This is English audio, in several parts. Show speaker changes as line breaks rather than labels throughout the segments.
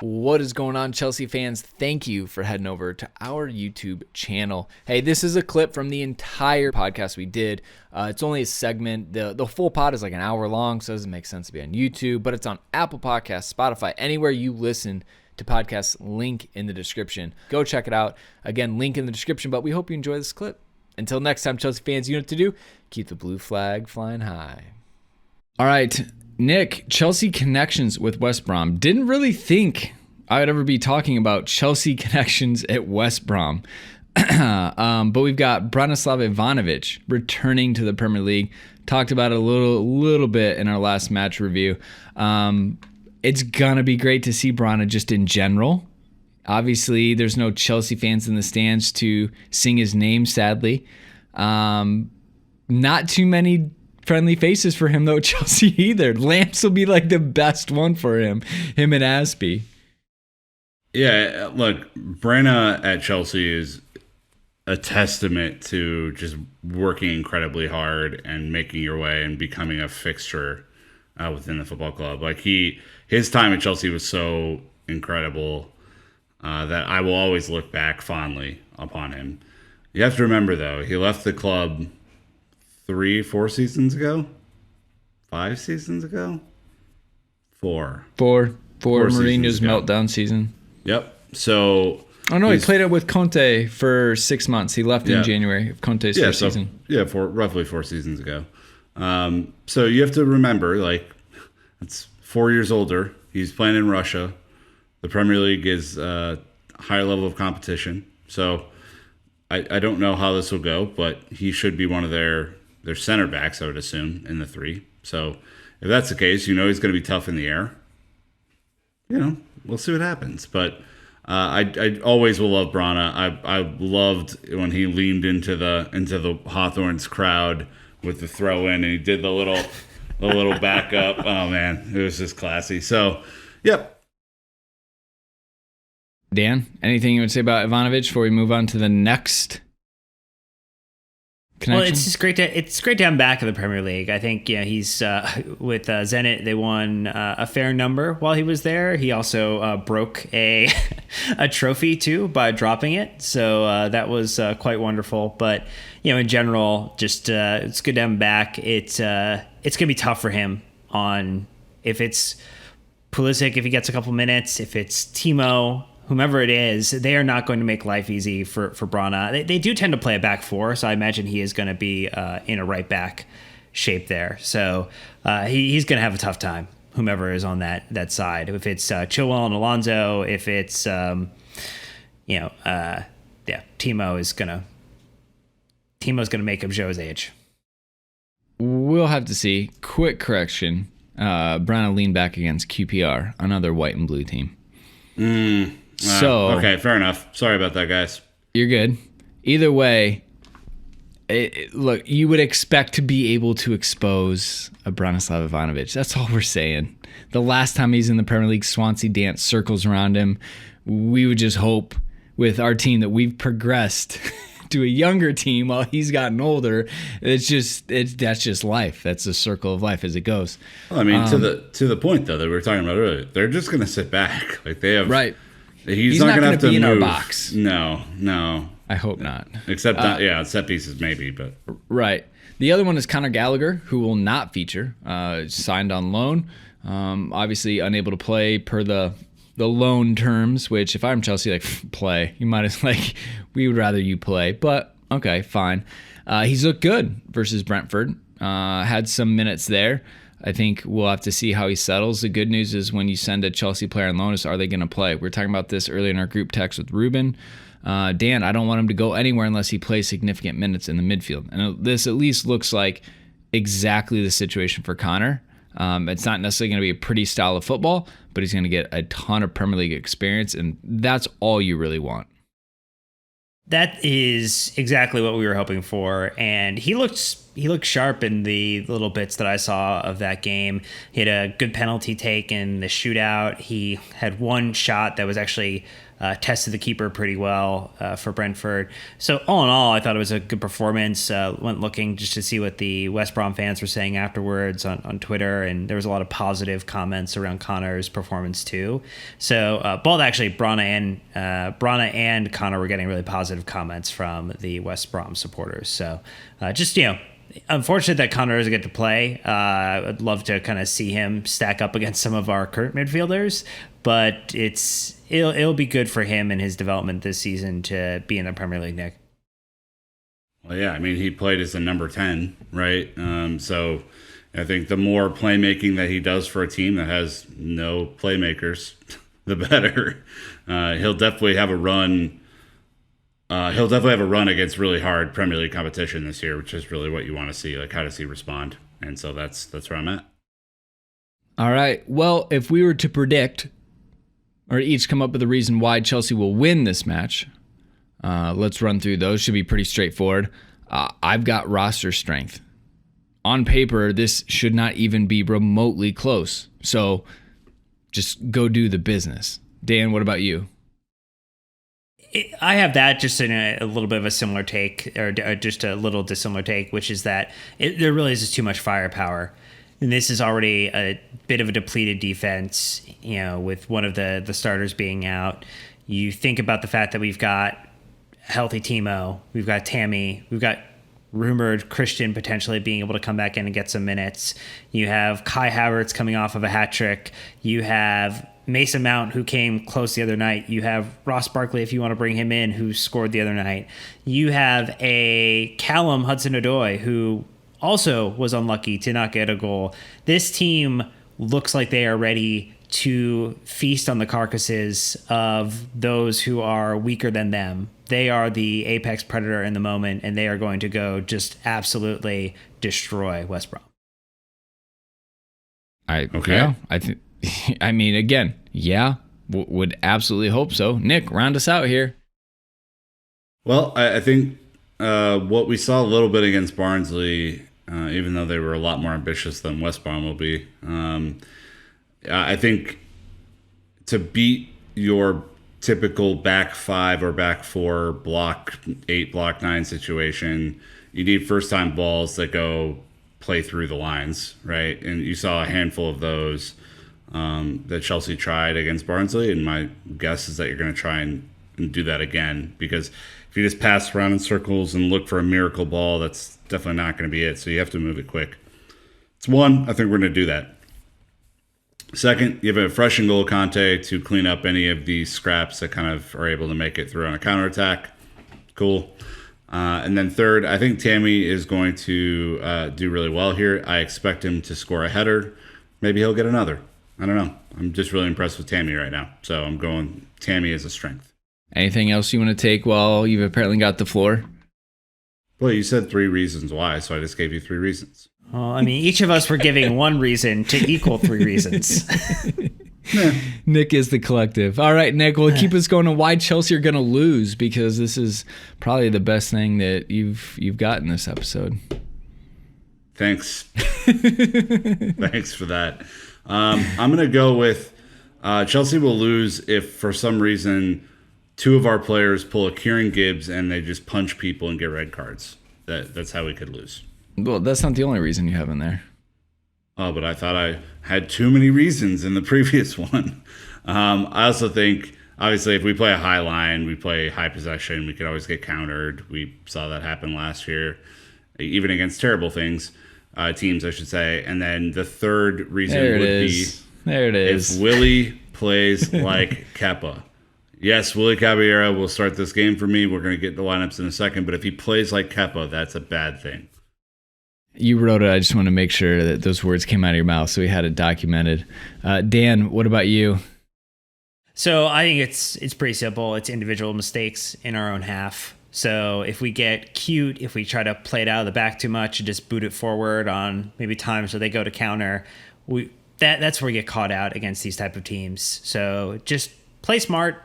What is going on, Chelsea fans? Thank you for heading over to our YouTube channel. Hey, this is a clip from the entire podcast we did. It's only a segment. The full pod is like an hour long, so it doesn't make sense to be on YouTube, but it's on Apple Podcasts, Spotify, anywhere you listen to podcasts, link in the description. Go check it out. Again, link in the description, but we hope you enjoy this clip. Until next time, Chelsea fans, you know what to do. Keep the blue flag flying high. All right, Nick, Chelsea connections with West Brom. Didn't really think I would ever be talking about Chelsea connections at West Brom. But we've got Branislav Ivanovic returning to the Premier League. Talked about it a little bit in our last match review. It's going to be great to see Brana just in general. Obviously, there's no Chelsea fans in the stands to sing his name, sadly. Not too many friendly faces for him, though, at Chelsea either. Lamps will be like the best one for him and Aspie.
Yeah, look, Brana at Chelsea is a testament to just working incredibly hard and making your way and becoming a fixture within the football club. Like his time at Chelsea was so incredible that I will always look back fondly upon him. You have to remember, though, he left the club 4 seasons ago? 5 seasons ago? 4.
For Mourinho's meltdown season.
Yep. So.
Oh no, he played it with Conte for 6 months. He left in January of Conte's first season.
Yeah, roughly 4 seasons ago. So you have to remember, like, it's 4 years older. He's playing in Russia. The Premier League is a higher level of competition. So I don't know how this will go, but he should be one of their center backs, I would assume, in the 3. So if that's the case, he's going to be tough in the air. We'll see what happens. But I always will love Brana. I loved when he leaned into the Hawthorns crowd with the throw in, and he did the little back up. Oh man, it was just classy. So, yep.
Dan, anything you would say about Ivanovic before we move on to the next connection?
Well, it's just great to have him back in the Premier League. I think he's with Zenit. They won a fair number while he was there. He also broke a trophy too by dropping it, so that was quite wonderful. But in general, just it's good to have him back. It's gonna be tough for him on if it's Pulisic, if he gets a couple minutes, if it's Timo. Whomever it is, they are not going to make life easy for Brana. They do tend to play a back 4, so I imagine he is going to be in a right back shape there. So he's going to have a tough time, whomever is on that side. If it's Chilwell and Alonso, if it's Timo's gonna make up Joe's age.
We'll have to see. Quick correction: Brana leaned back against QPR, another white and blue team.
Okay, fair enough. Sorry about that, guys.
You're good. Either way, look, you would expect to be able to expose a Branislav Ivanovic. That's all we're saying. The last time he's in the Premier League, Swansea danced circles around him. We would just hope with our team that we've progressed to a younger team while he's gotten older. That's just life. That's the circle of life as it goes.
Well, I mean, to the point though that we were talking about earlier, they're just going to sit back. Like they have
right.
He's not going to have to
be
move.
in our box.
No.
I hope not.
Except set pieces maybe, but
right. The other one is Gallagher, who will not feature. Signed on loan. Obviously unable to play per the loan terms. Which if I'm Chelsea, play. You might as we would rather you play. But okay, fine. He's looked good versus Brentford. Had some minutes there. I think we'll have to see how he settles. The good news is when you send a Chelsea player on loan, are they going to play? We were talking about this earlier in our group text with Ruben. Dan, I don't want him to go anywhere unless he plays significant minutes in the midfield. And this at least looks like exactly the situation for Connor. It's not necessarily going to be a pretty style of football, but he's going to get a ton of Premier League experience, and that's all you really want.
That is exactly what we were hoping for, and he looked sharp in the little bits that I saw of that game. He had a good penalty take in the shootout. He had one shot that was actually tested the keeper pretty well for Brentford. So all in all, I thought it was a good performance. Went looking just to see what the West Brom fans were saying afterwards on Twitter, and there was a lot of positive comments around Connor's performance too. So both actually, Brana and Connor were getting really positive comments from the West Brom supporters. So just, unfortunate that Connor doesn't get to play. I'd love to kind of see him stack up against some of our current midfielders, but it'll be good for him and his development this season to be in the Premier League, Nick.
Well, yeah, I mean, he played as a number 10, right? So I think the more playmaking that he does for a team that has no playmakers, the better. He'll definitely have a run. He'll definitely have a run against really hard Premier League competition this year, which is really what you want to see. Like, how does he respond? And so that's where I'm at.
All right. Well, if we were to predict or each come up with a reason why Chelsea will win this match, let's run through those. Should be pretty straightforward. I've got roster strength. On paper, this should not even be remotely close. So just go do the business. Dan, what about you?
I have that just in a little bit of a similar take, or just a little dissimilar take, which is that there really is just too much firepower. And this is already a bit of a depleted defense, with one of the starters being out. You think about the fact that we've got healthy Timo, we've got Tammy, we've got rumored Christian potentially being able to come back in and get some minutes. You have Kai Havertz coming off of a hat trick. You have Mason Mount, who came close the other night. You have Ross Barkley, if you want to bring him in, who scored the other night. You have a Callum Hudson-Odoi, who also was unlucky to not get a goal. This team looks like they are ready to feast on the carcasses of those who are weaker than them. They are the apex predator in the moment, and they are going to go just absolutely destroy West Brom.
Yeah, I think. I mean, again, would absolutely hope so. Nick, round us out here.
Well, I think what we saw a little bit against Barnsley, even though they were a lot more ambitious than West Brom will be, I think to beat your typical back 5 or back 4 block 8, block 9 situation, you need first-time balls that go play through the lines, right? And you saw a handful of those that Chelsea tried against Barnsley, and my guess is that you're going to try and do that again, because if you just pass around in circles and look for a miracle ball, that's definitely not going to be it. So you have to move it quick. It's one, I think we're going to do that. Second, you have a fresh and goal Conte to clean up any of these scraps that kind of are able to make it through on a counterattack. Cool. And then third, I think Tammy is going to do really well here. I expect him to score a header. Maybe he'll get another. I don't know. I'm just really impressed with Tammy right now. So I'm going Tammy as a strength.
Anything else you want to take while you've apparently got the floor?
Well, you said 3 reasons why, so I just gave you 3 reasons.
Well, I mean, each of us were giving one reason to equal 3 reasons.
Nick is the collective. All right, Nick, well, keep us going on why Chelsea are going to lose, because this is probably the best thing that you've got in this episode.
Thanks. Thanks for that. I'm going to go with Chelsea will lose if for some reason 2 of our players pull a Kieran Gibbs and they just punch people and get red cards. That's how we could lose.
Well, that's not the only reason you have in there.
Oh, but I thought I had too many reasons in the previous one. I also think, obviously, if we play a high line, we play high possession, we could always get countered. We saw that happen last year, even against terrible teams, I should say. And then the third reason would be if Willie plays like Kepa. Yes, Willie Caballero will start this game for me. We're going to get the lineups in a second. But if he plays like Kepa, that's a bad thing.
You wrote it. I just want to make sure that those words came out of your mouth, so we had it documented. Dan, what about you?
So I think it's pretty simple. It's individual mistakes in our own half. So if we get cute, if we try to play it out of the back too much and just boot it forward on maybe times where they go to counter, that's where we get caught out against these type of teams. So just play smart,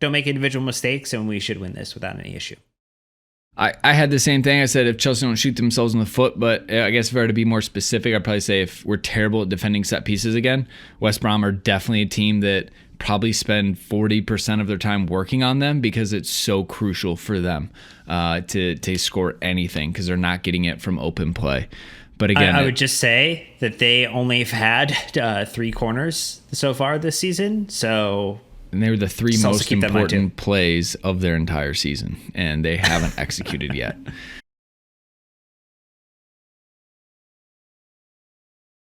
don't make individual mistakes, and we should win this without any issue.
I had the same thing. I said if Chelsea don't shoot themselves in the foot, but I guess if I were to be more specific, I'd probably say if we're terrible at defending set pieces again, West Brom are definitely a team that probably spend 40% of their time working on them because it's so crucial for them to score anything because they're not getting it from open play. But again,
I would just say that they only have had 3 corners so far this season. So
and they were the 3 most important plays of their entire season, and they haven't executed yet.